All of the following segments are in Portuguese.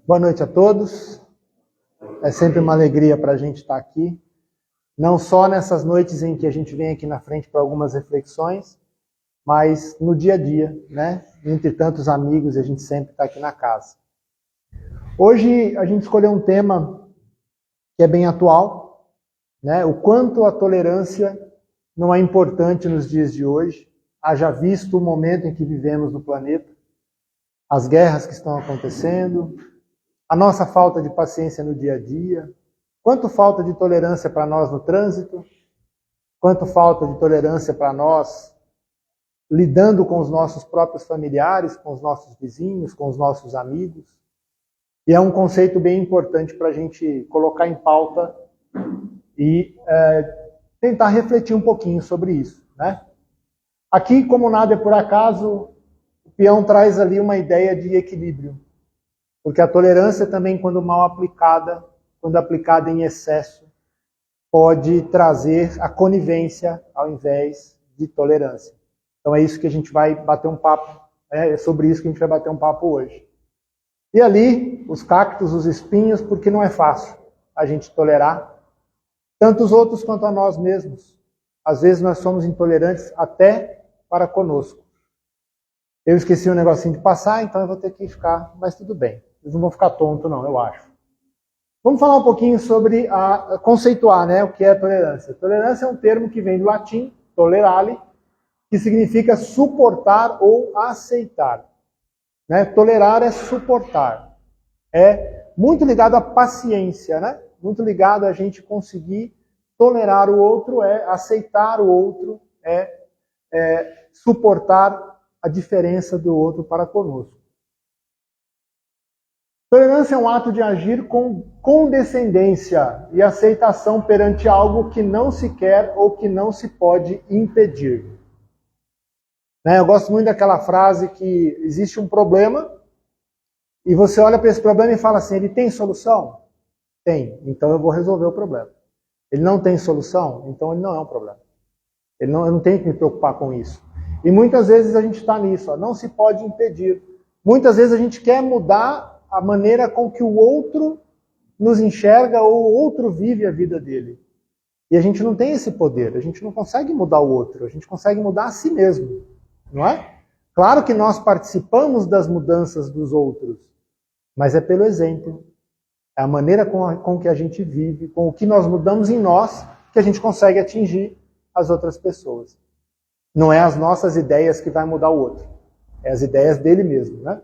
Boa noite a todos. É sempre uma alegria para a gente estar aqui, não só nessas noites em que a gente vem aqui na frente para algumas reflexões, mas no dia a dia, né? Entre tantos amigos, a gente sempre está aqui na casa. Hoje a gente escolheu um tema que é bem atual, né? O quanto a tolerância não é importante nos dias de hoje, haja visto o momento em que vivemos no planeta, as guerras que estão acontecendo, a nossa falta de paciência no dia a dia, quanto falta de tolerância para nós no trânsito, quanto falta de tolerância para nós lidando com os nossos próprios familiares, com os nossos vizinhos, com os nossos amigos. E é um conceito bem importante para a gente colocar em pauta e tentar refletir um pouquinho sobre isso, né? Aqui, como nada é por acaso, o peão traz ali uma ideia de equilíbrio. Porque a tolerância também, quando mal aplicada, quando aplicada em excesso, pode trazer a conivência ao invés de tolerância. Então é isso que a gente vai bater um papo, é sobre isso que a gente vai bater um papo hoje. E ali, os cactos, os espinhos, porque não é fácil a gente tolerar, tanto os outros quanto a nós mesmos. Às vezes nós somos intolerantes até para conosco. Eu esqueci um negocinho de passar, então eu vou ter que ficar, mas tudo bem. Eles não vão ficar tontos, não, eu acho. Vamos falar um pouquinho sobre conceituar, né, o que é tolerância. Tolerância é um termo que vem do latim, tolerare, que significa suportar ou aceitar. Né? Tolerar é suportar. É muito ligado à paciência, né? Muito ligado a gente conseguir tolerar o outro, aceitar o outro, suportar a diferença do outro para conosco. Tolerância é um ato de agir com condescendência e aceitação perante algo que não se quer ou que não se pode impedir. Eu gosto muito daquela frase que existe um problema e você olha para esse problema e fala assim, ele tem solução? Tem, então eu vou resolver o problema. Ele não tem solução? Então ele não é um problema. Eu não tenho que me preocupar com isso. E muitas vezes a gente está nisso, não se pode impedir. Muitas vezes a gente quer mudar a maneira com que o outro nos enxerga ou o outro vive a vida dele. E a gente não tem esse poder, a gente não consegue mudar o outro, a gente consegue mudar a si mesmo, não é? Claro que nós participamos das mudanças dos outros, mas é pelo exemplo. É a maneira com que a gente vive, com o que nós mudamos em nós, que a gente consegue atingir as outras pessoas. Não é as nossas ideias que vai mudar o outro, é as ideias dele mesmo, né?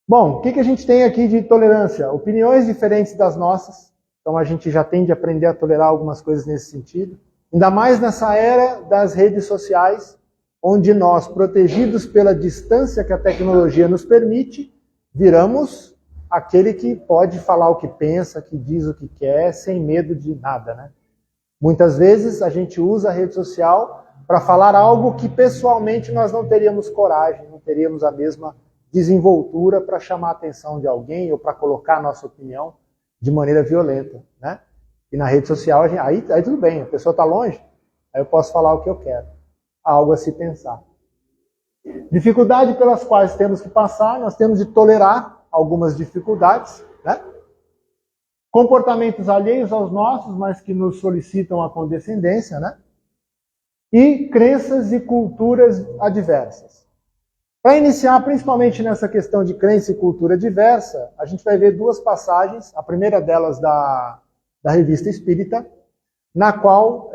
Bom, o que a gente tem aqui de tolerância? Opiniões diferentes das nossas. Então a gente já tende a aprender a tolerar algumas coisas nesse sentido. Ainda mais nessa era das redes sociais, onde nós, protegidos pela distância que a tecnologia nos permite, viramos aquele que pode falar o que pensa, que diz o que quer, sem medo de nada, né? Muitas vezes a gente usa a rede social para falar algo que pessoalmente nós não teríamos coragem, não teríamos a mesma desenvoltura para chamar a atenção de alguém ou para colocar a nossa opinião de maneira violenta, né? E na rede social, aí tudo bem, a pessoa está longe, aí eu posso falar o que eu quero. Algo a se pensar. Dificuldade pelas quais temos que passar, nós temos de tolerar algumas dificuldades, né? Comportamentos alheios aos nossos, mas que nos solicitam a condescendência, né? E crenças e culturas adversas. Para iniciar, principalmente nessa questão de crença e cultura diversa, a gente vai ver duas passagens, a primeira delas da Revista Espírita, na qual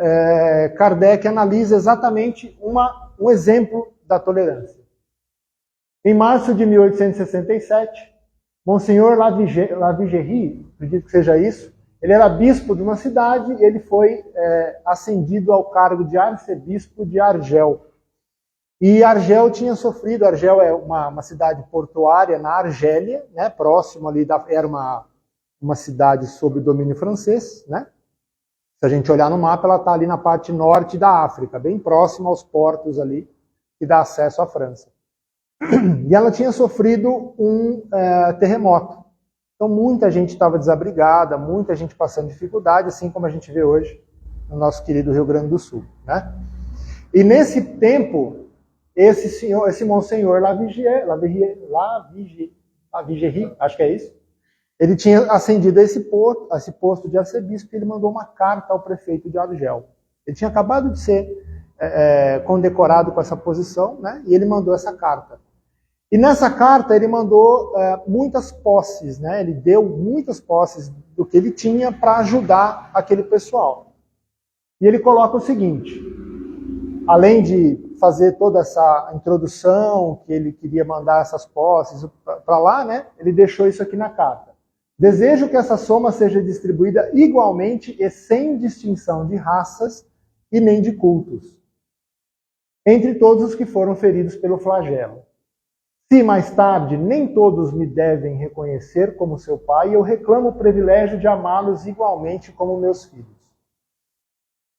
Kardec analisa exatamente um exemplo da tolerância. Em março de 1867, Monsenhor Lavigéry, acredito que seja isso, ele era bispo de uma cidade e ele foi ascendido ao cargo de arcebispo de Argel. E Argel tinha sofrido, Argel é uma cidade portuária na Argélia, né, próximo ali, era uma cidade sob domínio francês, né? Se a gente olhar no mapa, ela está ali na parte norte da África, bem próxima aos portos ali, que dá acesso à França. E ela tinha sofrido um terremoto. Então muita gente estava desabrigada, muita gente passando dificuldade, assim como a gente vê hoje no nosso querido Rio Grande do Sul, né? E nesse tempo, esse Monsenhor Lavigéry, a Vigerie, acho que é isso. Ele tinha ascendido a esse posto de arcebispo e ele mandou uma carta ao prefeito de Argel. Ele tinha acabado de ser condecorado com essa posição, né? E ele mandou essa carta. E nessa carta ele mandou muitas posses, né? Ele deu muitas posses do que ele tinha para ajudar aquele pessoal. E ele coloca o seguinte: além de fazer toda essa introdução, que ele queria mandar essas posses para lá, né? Ele deixou isso aqui na carta. Desejo que essa soma seja distribuída igualmente e sem distinção de raças e nem de cultos, entre todos os que foram feridos pelo flagelo. Se mais tarde nem todos me devem reconhecer como seu pai, eu reclamo o privilégio de amá-los igualmente como meus filhos.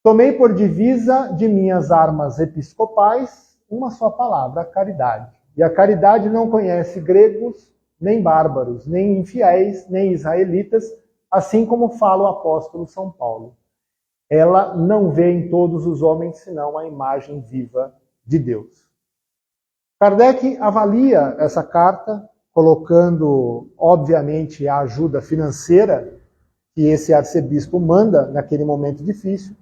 Tomei por divisa de minhas armas episcopais uma só palavra, a caridade. E a caridade não conhece gregos, nem bárbaros, nem infiéis, nem israelitas, assim como fala o apóstolo São Paulo. Ela não vê em todos os homens senão a imagem viva de Deus. Kardec avalia essa carta, colocando, obviamente, a ajuda financeira que esse arcebispo manda naquele momento difícil,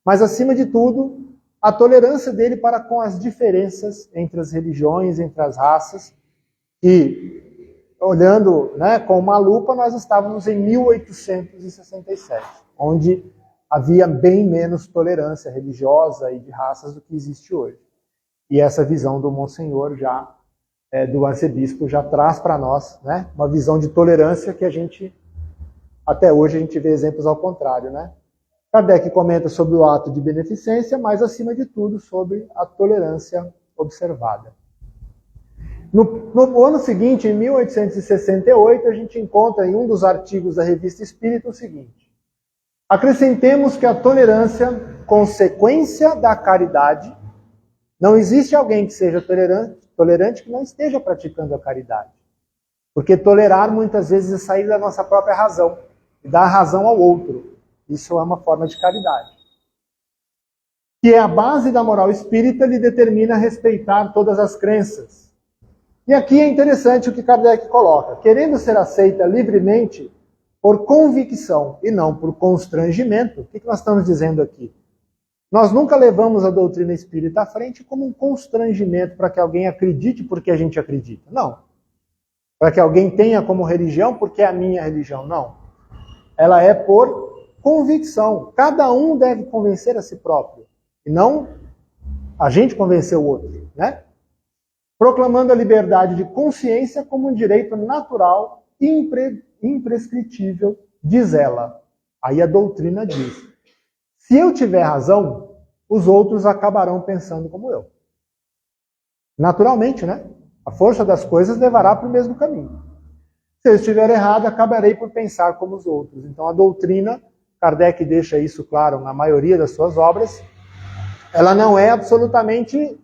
mas, acima de tudo, a tolerância dele para com as diferenças entre as religiões, entre as raças. E, olhando, né, com uma lupa, nós estávamos em 1867, onde havia bem menos tolerância religiosa e de raças do que existe hoje. E essa visão do Monsenhor, do arcebispo, já traz para nós, né, uma visão de tolerância que até hoje a gente vê exemplos ao contrário, né? Kardec comenta sobre o ato de beneficência, mas, acima de tudo, sobre a tolerância observada. No ano seguinte, em 1868, a gente encontra em um dos artigos da Revista Espírita o seguinte: acrescentemos que a tolerância, consequência da caridade, não existe alguém que seja tolerante que não esteja praticando a caridade. Porque tolerar muitas vezes é sair da nossa própria razão e dar razão ao outro. Isso é uma forma de caridade. Que é a base da moral espírita, lhe determina respeitar todas as crenças. E aqui é interessante o que Kardec coloca. Querendo ser aceita livremente por convicção e não por constrangimento, o que nós estamos dizendo aqui? Nós nunca levamos a doutrina espírita à frente como um constrangimento para que alguém acredite porque a gente acredita. Não. Para que alguém tenha como religião porque é a minha religião. Não. Ela é por convicção. Cada um deve convencer a si próprio. E não a gente convencer o outro, né? Proclamando a liberdade de consciência como um direito natural e imprescritível, diz ela. Aí a doutrina diz: se eu tiver razão, os outros acabarão pensando como eu. Naturalmente, né? A força das coisas levará para o mesmo caminho. Se eu estiver errado, acabarei por pensar como os outros. Então a doutrina, Kardec deixa isso claro na maioria das suas obras, ela não é absolutamente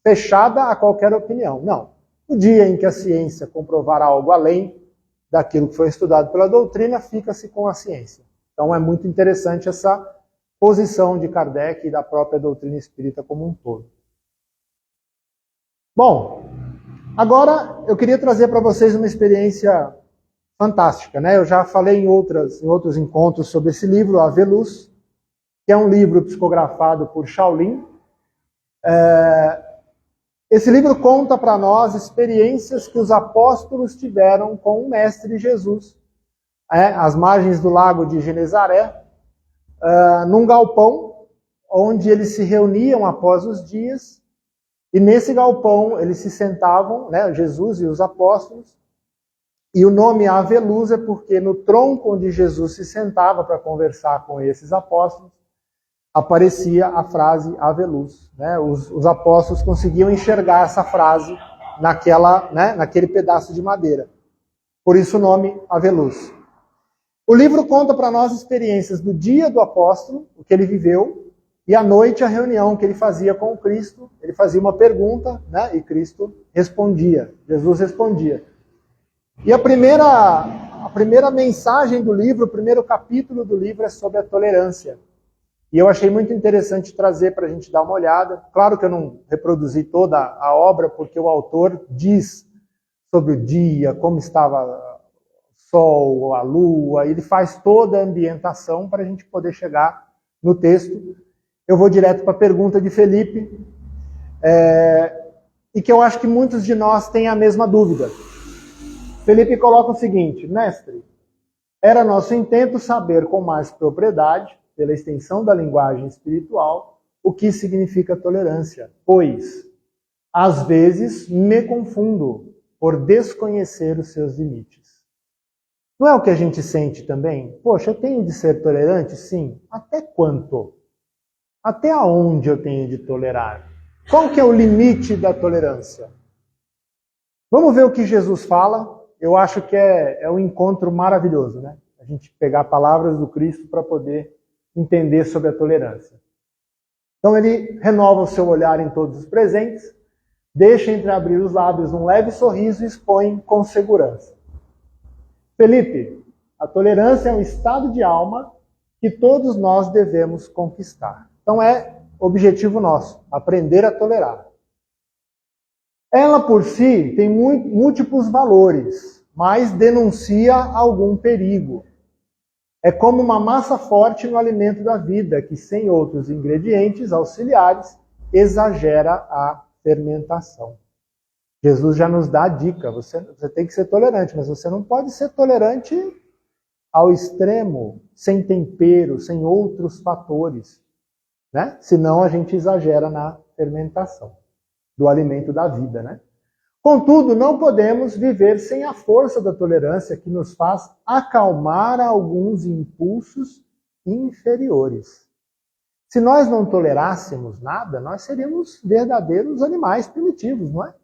fechada a qualquer opinião. Não. No dia em que a ciência comprovar algo além daquilo que foi estudado pela doutrina, fica-se com a ciência. Então é muito interessante essa posição de Kardec e da própria doutrina espírita como um todo. Bom, agora eu queria trazer para vocês uma experiência fantástica, né? Eu já falei em outros encontros sobre esse livro, A Veluz, que é um livro psicografado por Shaolin. Esse livro conta para nós experiências que os apóstolos tiveram com o Mestre Jesus, às margens do lago de Genezaré, num galpão onde eles se reuniam após os dias, e nesse galpão eles se sentavam, né, Jesus e os apóstolos, e o nome Aveluz é porque no tronco onde Jesus se sentava para conversar com esses apóstolos, aparecia a frase Aveluz. Né? Os apóstolos conseguiam enxergar essa frase naquele pedaço de madeira. Por isso o nome Aveluz. O livro conta para nós experiências do dia do apóstolo, o que ele viveu, e à noite a reunião que ele fazia com o Cristo. Ele fazia uma pergunta, né, e Cristo respondia, Jesus respondia. E a primeira mensagem do livro, o primeiro capítulo do livro é sobre a tolerância. E eu achei muito interessante trazer para a gente dar uma olhada. Claro que eu não reproduzi toda a obra, porque o autor diz sobre o dia, como estava o sol, a lua, ele faz toda a ambientação para a gente poder chegar no texto. Eu vou direto para a pergunta de Felipe, e que eu acho que muitos de nós têm a mesma dúvida. Felipe coloca o seguinte: mestre, era nosso intento saber com mais propriedade, pela extensão da linguagem espiritual, o que significa tolerância, pois, às vezes, me confundo por desconhecer os seus limites. Não é o que a gente sente também? Poxa, eu tenho de ser tolerante? Sim. Até quanto? Até aonde eu tenho de tolerar? Qual que é o limite da tolerância? Vamos ver o que Jesus fala. Eu acho que é um encontro maravilhoso, né? A gente pegar palavras do Cristo para poder entender sobre a tolerância. Então ele renova o seu olhar em todos os presentes, deixa entreabrir os lábios um leve sorriso e expõe com segurança. Felipe, a tolerância é um estado de alma que todos nós devemos conquistar. Então é objetivo nosso, aprender a tolerar. Ela por si tem múltiplos valores, mas denuncia algum perigo. É como uma massa forte no alimento da vida, que sem outros ingredientes auxiliares exagera a fermentação. Jesus já nos dá a dica, você tem que ser tolerante, mas você não pode ser tolerante ao extremo, sem tempero, sem outros fatores, né? Senão a gente exagera na fermentação do alimento da vida, né? Contudo, não podemos viver sem a força da tolerância que nos faz acalmar alguns impulsos inferiores. Se nós não tolerássemos nada, nós seríamos verdadeiros animais primitivos, não é?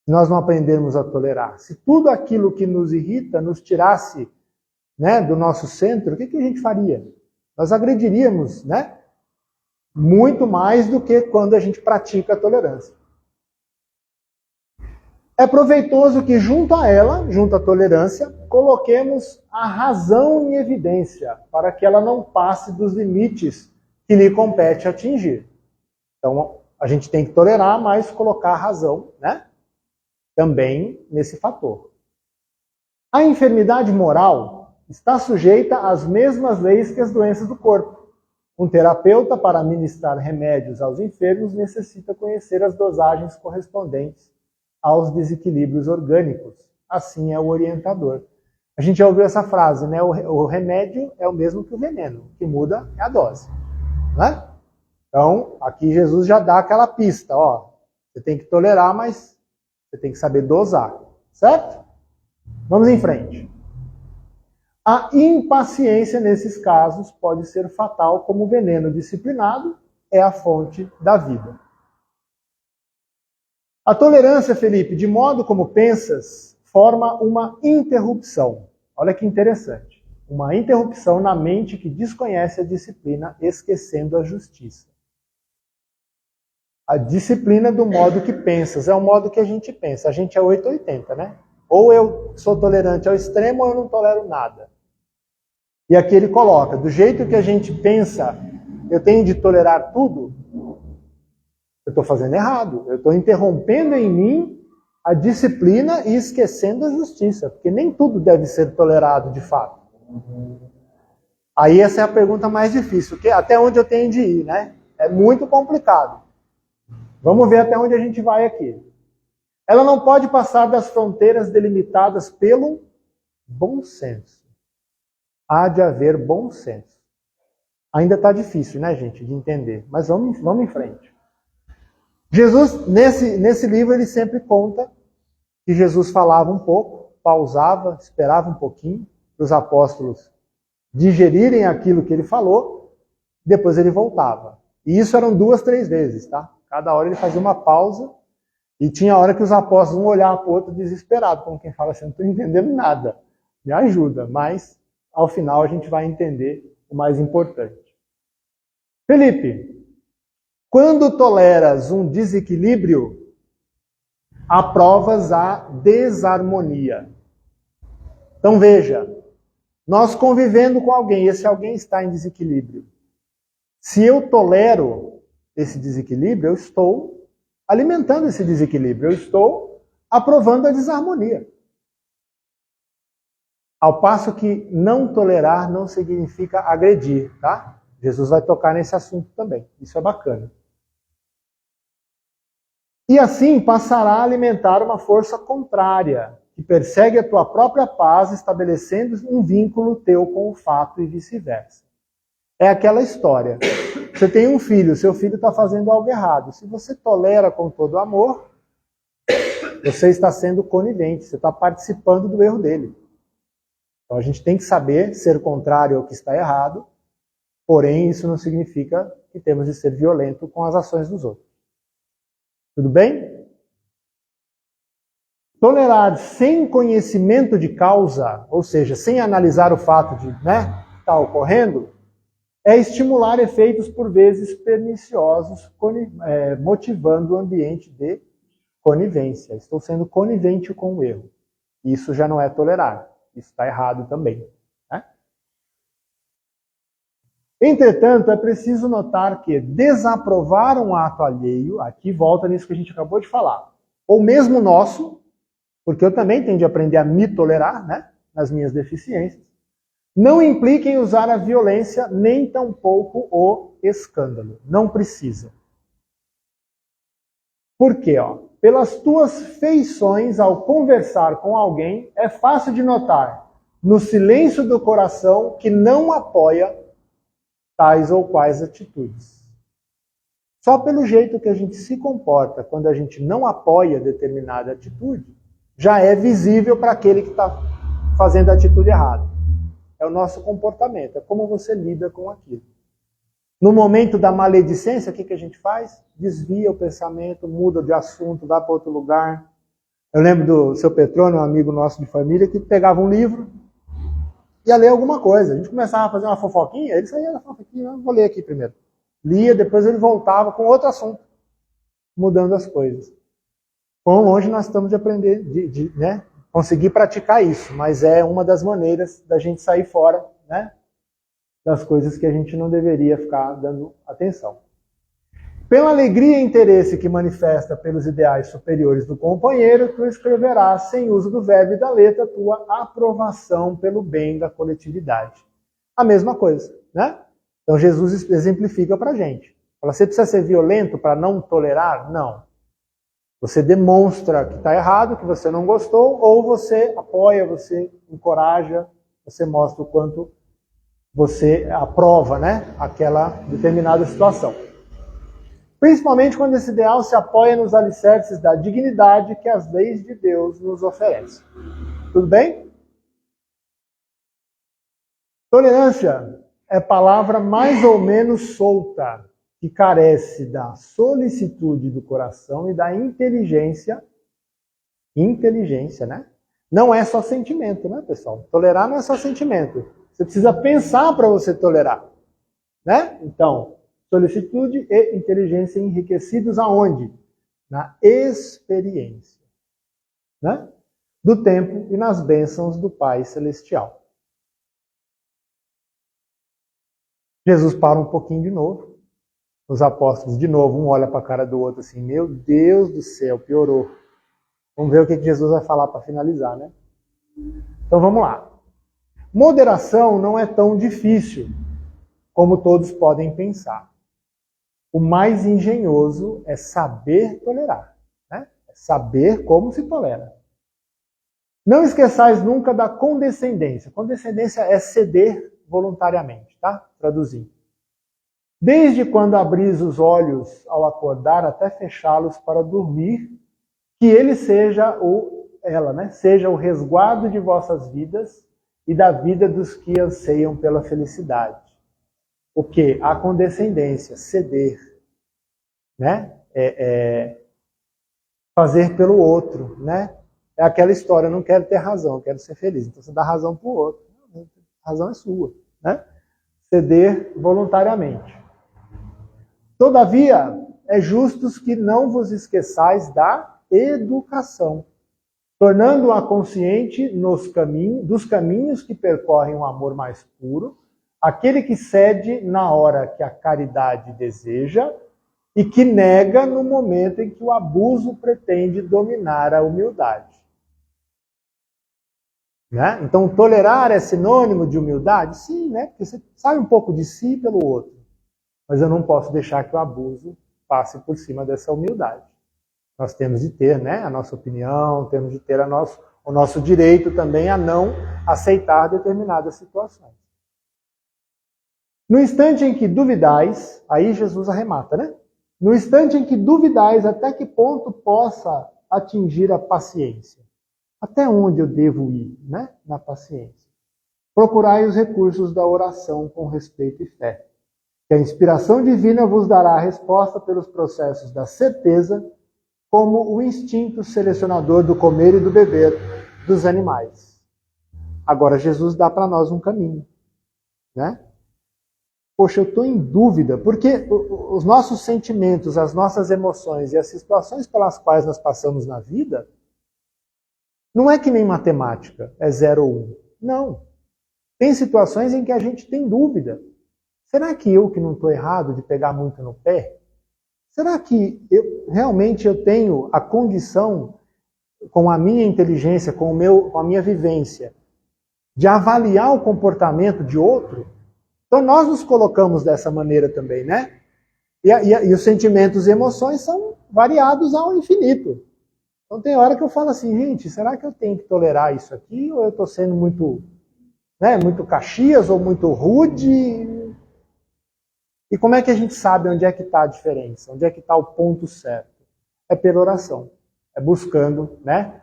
Se nós não aprendermos a tolerar. Se tudo aquilo que nos irrita nos tirasse, né, do nosso centro, o que a gente faria? Nós agrediríamos, né, muito mais do que quando a gente pratica a tolerância. É proveitoso que junto a ela, junto à tolerância, coloquemos a razão em evidência, para que ela não passe dos limites que lhe compete atingir. Então, a gente tem que tolerar, mas colocar a razão, né, também nesse fator. A enfermidade moral está sujeita às mesmas leis que as doenças do corpo. Um terapeuta, para administrar remédios aos enfermos, necessita conhecer as dosagens correspondentes aos desequilíbrios orgânicos. Assim é o orientador. A gente já ouviu essa frase, né? O remédio é o mesmo que o veneno. O que muda é a dose, né? Então, aqui Jesus já dá aquela pista, ó. Você tem que tolerar, mas você tem que saber dosar, certo? Vamos em frente. A impaciência nesses casos pode ser fatal, como o veneno disciplinado é a fonte da vida. A tolerância, Felipe, de modo como pensas, forma uma interrupção. Olha que interessante. Uma interrupção na mente que desconhece a disciplina, esquecendo a justiça. A disciplina do modo que pensas, é o modo que a gente pensa. A gente é 880, né? Ou eu sou tolerante ao extremo ou eu não tolero nada. E aqui ele coloca, do jeito que a gente pensa, eu tenho de tolerar tudo, eu estou fazendo errado. Eu estou interrompendo em mim a disciplina e esquecendo a justiça, porque nem tudo deve ser tolerado de fato. Aí essa é a pergunta mais difícil, que até onde eu tenho de ir, né? É muito complicado. Vamos ver até onde a gente vai aqui. Ela não pode passar das fronteiras delimitadas pelo bom senso. Há de haver bom senso. Ainda está difícil, né, gente, de entender. Mas vamos em frente. Jesus, nesse livro, ele sempre conta que Jesus falava um pouco, pausava, esperava um pouquinho, para os apóstolos digerirem aquilo que ele falou, depois ele voltava. E isso eram 2, 3 vezes, tá? Cada hora ele fazia uma pausa, e tinha hora que os apóstolos um olhavam para o outro desesperado, como quem fala assim, não estou entendendo nada, me ajuda, mas ao final a gente vai entender o mais importante. Felipe, quando toleras um desequilíbrio, aprovas a desarmonia. Então veja, nós convivendo com alguém, esse alguém está em desequilíbrio. Se eu tolero esse desequilíbrio, eu estou alimentando esse desequilíbrio, eu estou aprovando a desarmonia. Ao passo que não tolerar não significa agredir, tá? Jesus vai tocar nesse assunto também. Isso é bacana. E assim passará a alimentar uma força contrária, que persegue a tua própria paz, estabelecendo um vínculo teu com o fato e vice-versa. É aquela história. Você tem um filho, seu filho está fazendo algo errado. Se você tolera com todo amor, você está sendo conivente, você está participando do erro dele. Então a gente tem que saber ser contrário ao que está errado, porém isso não significa que temos de ser violento com as ações dos outros. Tudo bem? Tolerar sem conhecimento de causa, ou seja, sem analisar o fato de que está ocorrendo, é estimular efeitos por vezes perniciosos, motivando o ambiente de conivência. Estou sendo conivente com o erro. Isso já não é tolerar. Isso está errado também. Né? Entretanto, é preciso notar que desaprovar um ato alheio, aqui volta nisso que a gente acabou de falar, ou mesmo nosso, porque eu também tenho de aprender a me tolerar, nas minhas deficiências, não implica em usar a violência, nem tampouco o escândalo. Não precisa. Por quê? Pelas tuas feições ao conversar com alguém, é fácil de notar, no silêncio do coração, que não apoia tais ou quais atitudes. Só pelo jeito que a gente se comporta quando a gente não apoia determinada atitude, já é visível para aquele que está fazendo a atitude errada. É o nosso comportamento, é como você lida com aquilo. No momento da maledicência, o que a gente faz? Desvia o pensamento, muda de assunto, vai para outro lugar. Eu lembro do seu Petrônio, um amigo nosso de família, que pegava um livro e ia ler alguma coisa. A gente começava a fazer uma fofoquinha, ele saía da fofoquinha, vou ler aqui primeiro. Lia, depois ele voltava com outro assunto, mudando as coisas. Quão longe nós estamos de aprender, conseguir praticar isso, mas é uma das maneiras da gente sair fora, das coisas que a gente não deveria ficar dando atenção. Pela alegria e interesse que manifesta pelos ideais superiores do companheiro, tu escreverás, sem uso do verbo e da letra, tua aprovação pelo bem da coletividade. A mesma coisa, Então Jesus exemplifica para a gente. Fala, você precisa ser violento para não tolerar? Não. Você demonstra que está errado, que você não gostou, ou você apoia, você encoraja, você mostra o quanto você aprova, aquela determinada situação. Principalmente quando esse ideal se apoia nos alicerces da dignidade que as leis de Deus nos oferecem. Tudo bem? Tolerância é palavra mais ou menos solta, que carece da solicitude do coração e da inteligência. Inteligência, Não é só sentimento, pessoal? Tolerar não é só sentimento. Você precisa pensar para você tolerar. Então, solicitude e inteligência enriquecidos aonde? Na experiência. Do tempo e nas bênçãos do Pai Celestial. Jesus para um pouquinho de novo. Os apóstolos, de novo, um olha para a cara do outro assim, meu Deus do céu, piorou. Vamos ver o que Jesus vai falar para finalizar, Então vamos lá. Moderação não é tão difícil como todos podem pensar. O mais engenhoso é saber tolerar. É saber como se tolera. Não esqueçais nunca da condescendência. Condescendência é ceder voluntariamente, Traduzindo. Desde quando abris os olhos ao acordar até fechá-los para dormir, que ele seja seja o resguardo de vossas vidas e da vida dos que anseiam pela felicidade. O que? A condescendência, ceder, fazer pelo outro, É aquela história, eu não quero ter razão, eu quero ser feliz. Então você dá razão para o outro. A razão é sua, Ceder voluntariamente. Todavia, é justo que não vos esqueçais da educação, tornando-a consciente dos caminhos que percorrem um amor mais puro, aquele que cede na hora que a caridade deseja e que nega no momento em que o abuso pretende dominar a humildade. Né? Então, tolerar é sinônimo de humildade? Sim, né? Porque você sabe um pouco de si pelo outro. Mas eu não posso deixar que o abuso passe por cima dessa humildade. Nós temos de ter, né, a nossa opinião, temos de ter o nosso direito também a não aceitar determinadas situações. No instante em que duvidais, aí Jesus arremata, né? No instante em que duvidais, até que ponto possa atingir a paciência? Até onde eu devo ir, né, na paciência? Procurai os recursos da oração com respeito e fé, que a inspiração divina vos dará a resposta pelos processos da certeza, como o instinto selecionador do comer e do beber dos animais. Agora, Jesus dá para nós um caminho, né? Poxa, eu estou em dúvida, porque os nossos sentimentos, as nossas emoções e as situações pelas quais nós passamos na vida, não é que nem matemática, é 0 ou 1. Não. Tem situações em que a gente tem dúvida. Será que eu que não estou errado de pegar muito no pé? Será que realmente eu tenho a condição, com a minha inteligência, com a minha vivência, de avaliar o comportamento de outro? Então nós nos colocamos dessa maneira também, né? E os sentimentos e emoções são variados ao infinito. Então tem hora que eu falo assim, gente, será que eu tenho que tolerar isso aqui? Ou eu estou sendo muito, né, muito caxias ou muito rude? E como é que a gente sabe onde é que está a diferença? Onde é que está o ponto certo? É pela oração. É buscando, né,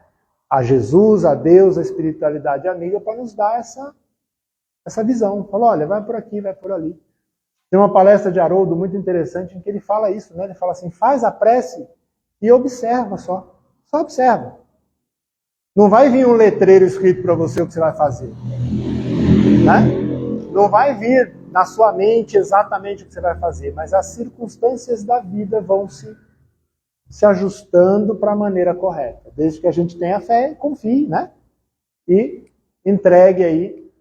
a Jesus, a Deus, a espiritualidade amiga para nos dar essa visão. Fala, olha, vai por aqui, vai por ali. Tem uma palestra de Haroldo muito interessante em que ele fala isso, né? Ele fala assim, faz a prece e observa só. Só observa. Não vai vir um letreiro escrito para você o que você vai fazer. Né? Não vai vir na sua mente exatamente o que você vai fazer, mas as circunstâncias da vida vão se ajustando para a maneira correta. Desde que a gente tenha fé, confie, né? E entregue aí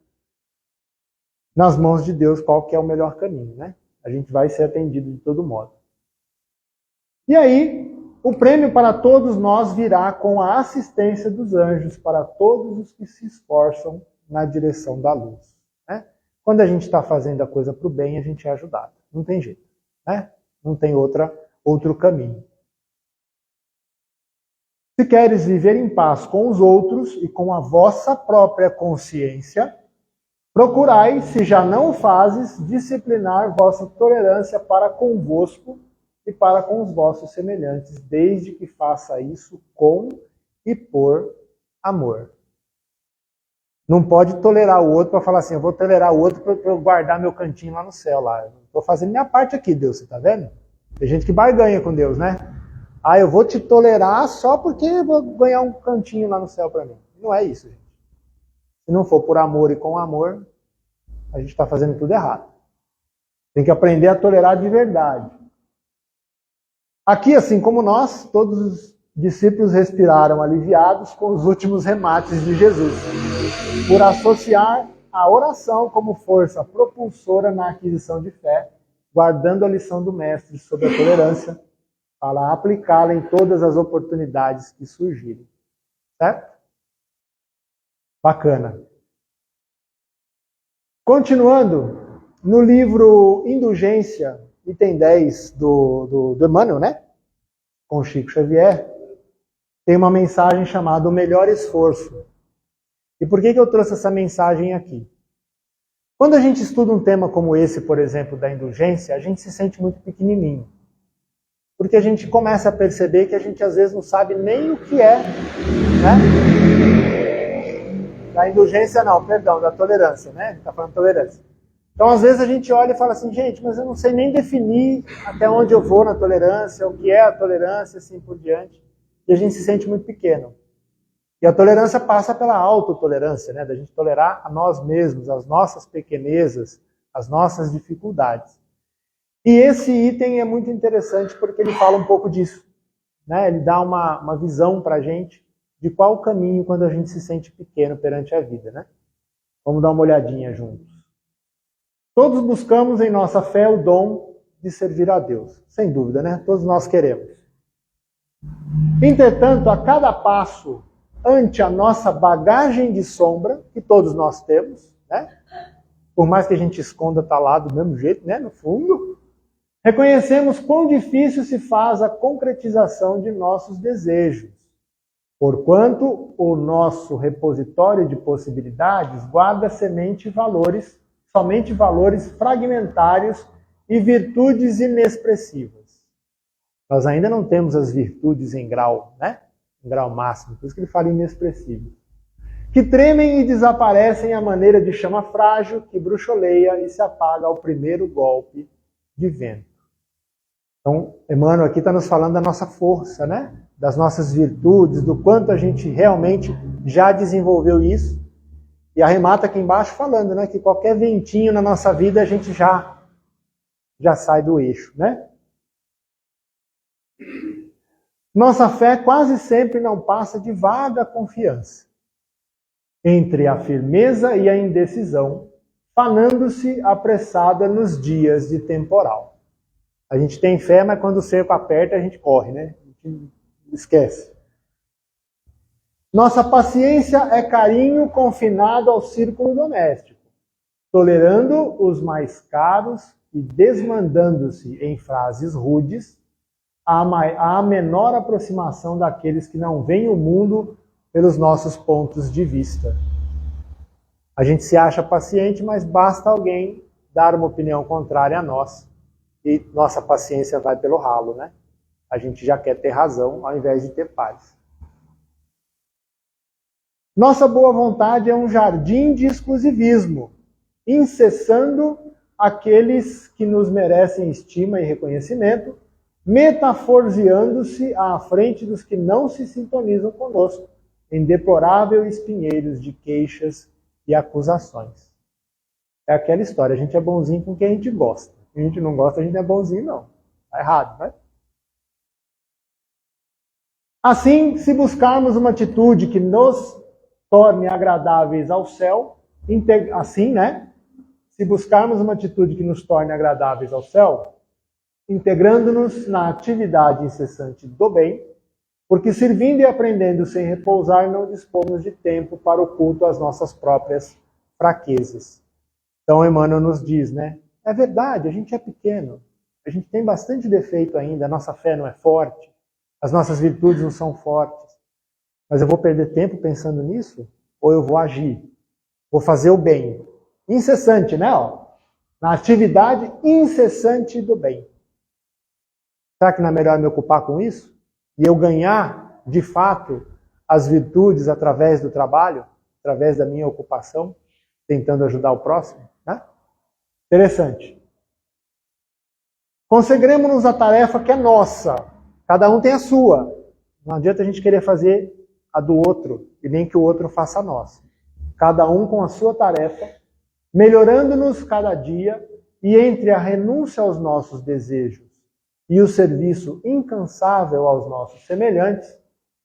nas mãos de Deus qual que é o melhor caminho, né? A gente vai ser atendido de todo modo. E aí, o prêmio para todos nós virá com a assistência dos anjos para todos os que se esforçam na direção da luz. Né? Quando a gente está fazendo a coisa para o bem, a gente é ajudado. Não tem jeito. Né? Não tem outro caminho. Se queres viver em paz com os outros e com a vossa própria consciência, procurai, se já não o fazes, disciplinar vossa tolerância para convosco e para com os vossos semelhantes, desde que faça isso com e por amor. Não pode tolerar o outro para falar assim, eu vou tolerar o outro para eu guardar meu cantinho lá no céu. Estou fazendo minha parte aqui, Deus, você está vendo? Tem gente que barganha com Deus, né? Ah, eu vou te tolerar só porque eu vou ganhar um cantinho lá no céu para mim. Não é isso, gente. Se não for por amor e com amor, a gente está fazendo tudo errado. Tem que aprender a tolerar de verdade. Aqui, assim como nós, todos os discípulos respiraram aliviados com os últimos remates de Jesus, por associar a oração como força propulsora na aquisição de fé, guardando a lição do Mestre sobre a tolerância, para aplicá-la em todas as oportunidades que surgirem. Certo? Bacana. Continuando, no livro Indulgência, item 10 do Emmanuel, né? Com Chico Xavier, tem uma mensagem chamada O Melhor Esforço. E por que eu trouxe essa mensagem aqui? Quando a gente estuda um tema como esse, por exemplo, da indulgência, a gente se sente muito pequenininho. Porque a gente começa a perceber que a gente às vezes não sabe nem o que é, né? Da indulgência não, perdão, da tolerância, né? Está falando de tolerância. Então, às vezes a gente olha e fala assim, gente, mas eu não sei nem definir até onde eu vou na tolerância, o que é a tolerância, assim por diante. E a gente se sente muito pequeno. E a tolerância passa pela autotolerância, né? Da gente tolerar a nós mesmos, as nossas pequenezas, as nossas dificuldades. E esse item é muito interessante porque ele fala um pouco disso. Né? Ele dá uma visão para a gente de qual o caminho quando a gente se sente pequeno perante a vida. Né? Vamos dar uma olhadinha juntos. Todos buscamos em nossa fé o dom de servir a Deus. Sem dúvida, né? Todos nós queremos. Entretanto, a cada passo ante a nossa bagagem de sombra, que todos nós temos, né? Por mais que a gente esconda, está lá do mesmo jeito, né? No fundo, reconhecemos quão difícil se faz a concretização de nossos desejos, porquanto o nosso repositório de possibilidades guarda somente valores fragmentários e virtudes inexpressivas. Nós ainda não temos as virtudes em grau, né? Em grau máximo, por isso que ele fala inexpressivo. Que tremem e desaparecem à maneira de chama frágil que bruxoleia e se apaga ao primeiro golpe de vento. Então, Emmanuel aqui está nos falando da nossa força, né? Das nossas virtudes, do quanto a gente realmente já desenvolveu isso. E arremata aqui embaixo falando, né? Que qualquer ventinho na nossa vida a gente já sai do eixo, né? Nossa fé quase sempre não passa de vaga confiança entre a firmeza e a indecisão, fanando-se apressada nos dias de temporal. A gente tem fé, mas quando o cerco aperta, a gente corre, né? A gente esquece. Nossa paciência é carinho confinado ao círculo doméstico, tolerando os mais caros e desmandando-se em frases rudes a menor aproximação daqueles que não veem o mundo pelos nossos pontos de vista. A gente se acha paciente, mas basta alguém dar uma opinião contrária a nós e nossa paciência vai pelo ralo, né? A gente já quer ter razão ao invés de ter paz. Nossa boa vontade é um jardim de exclusivismo, incessando aqueles que nos merecem estima e reconhecimento, metaforzeando-se à frente dos que não se sintonizam conosco, em deploráveis espinheiros de queixas e acusações. É aquela história, a gente é bonzinho com quem a gente gosta. Se a gente não gosta, a gente não é bonzinho, não. Está errado, né? Assim, se buscarmos uma atitude que nos torne agradáveis ao céu, assim, né? Se buscarmos uma atitude que nos torne agradáveis ao céu, integrando-nos na atividade incessante do bem, porque servindo e aprendendo sem repousar, não dispomos de tempo para o culto às nossas próprias fraquezas. Então, Emmanuel nos diz, né? É verdade, a gente é pequeno, a gente tem bastante defeito ainda, a nossa fé não é forte, as nossas virtudes não são fortes. Mas eu vou perder tempo pensando nisso? Ou eu vou agir? Vou fazer o bem. Incessante, né? Na atividade incessante do bem. Será que não é melhor me ocupar com isso? E eu ganhar, de fato, as virtudes através do trabalho, através da minha ocupação, tentando ajudar o próximo? Né? Interessante. Consagremos-nos a tarefa que é nossa. Cada um tem a sua. Não adianta a gente querer fazer a do outro e nem que o outro faça a nossa. Cada um com a sua tarefa, melhorando-nos cada dia e entre a renúncia aos nossos desejos e o serviço incansável aos nossos semelhantes,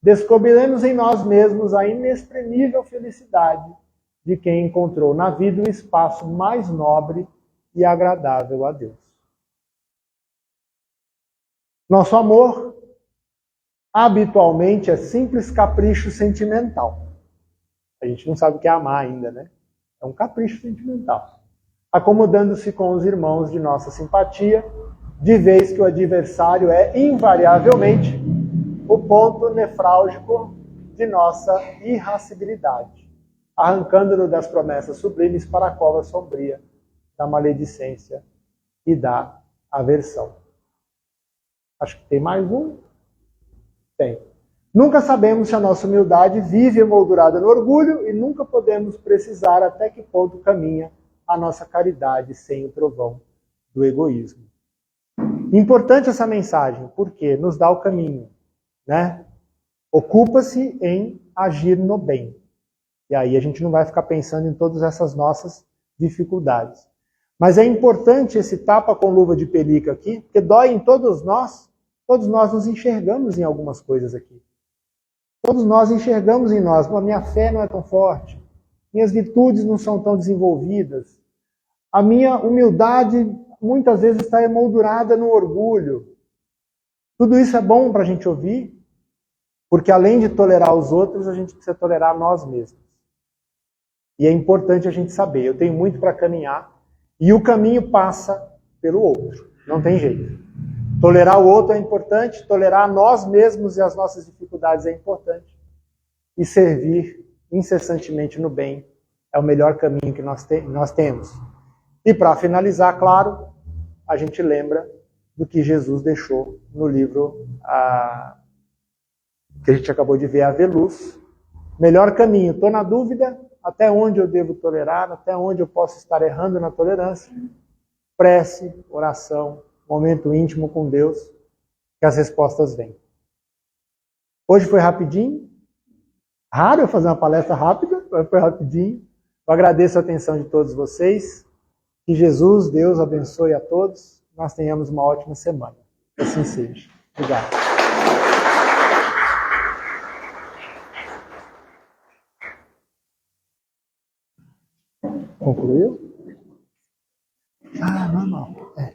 descobriremos em nós mesmos a inexprimível felicidade de quem encontrou na vida um espaço mais nobre e agradável a Deus. Nosso amor habitualmente é simples capricho sentimental. A gente não sabe o que é amar ainda, né? É um capricho sentimental. Acomodando-se com os irmãos de nossa simpatia, de vez que o adversário é invariavelmente o ponto nefrálgico de nossa irascibilidade, arrancando-no das promessas sublimes para a cova sombria da maledicência e da aversão. Acho que tem mais um. Tem. Nunca sabemos se a nossa humildade vive emoldurada no orgulho e nunca podemos precisar até que ponto caminha a nossa caridade sem o trovão do egoísmo. Importante essa mensagem, porque nos dá o caminho, né? Ocupa-se em agir no bem. E aí a gente não vai ficar pensando em todas essas nossas dificuldades. Mas é importante esse tapa com luva de pelica aqui, porque dói em todos nós nos enxergamos em algumas coisas aqui. Todos nós enxergamos em nós, minha fé não é tão forte, minhas virtudes não são tão desenvolvidas, a minha humildade muitas vezes está emoldurada no orgulho. Tudo isso é bom para a gente ouvir, porque além de tolerar os outros, a gente precisa tolerar nós mesmos. E é importante a gente saber, eu tenho muito para caminhar, e o caminho passa pelo outro, não tem jeito. Tolerar o outro é importante, tolerar nós mesmos e as nossas dificuldades é importante. E servir incessantemente no bem é o melhor caminho que nós temos. E para finalizar, claro, a gente lembra do que Jesus deixou no livro que a gente acabou de ver, Haver Luz. Melhor caminho, estou na dúvida, até onde eu devo tolerar, até onde eu posso estar errando na tolerância. Prece, oração, momento íntimo com Deus, que as respostas vêm. Hoje foi rapidinho, raro eu fazer uma palestra rápida, mas foi rapidinho. Eu agradeço a atenção de todos vocês. Que Jesus, Deus, abençoe a todos. Nós tenhamos uma ótima semana. Assim seja. Obrigado. Concluiu? Ah, normal. É.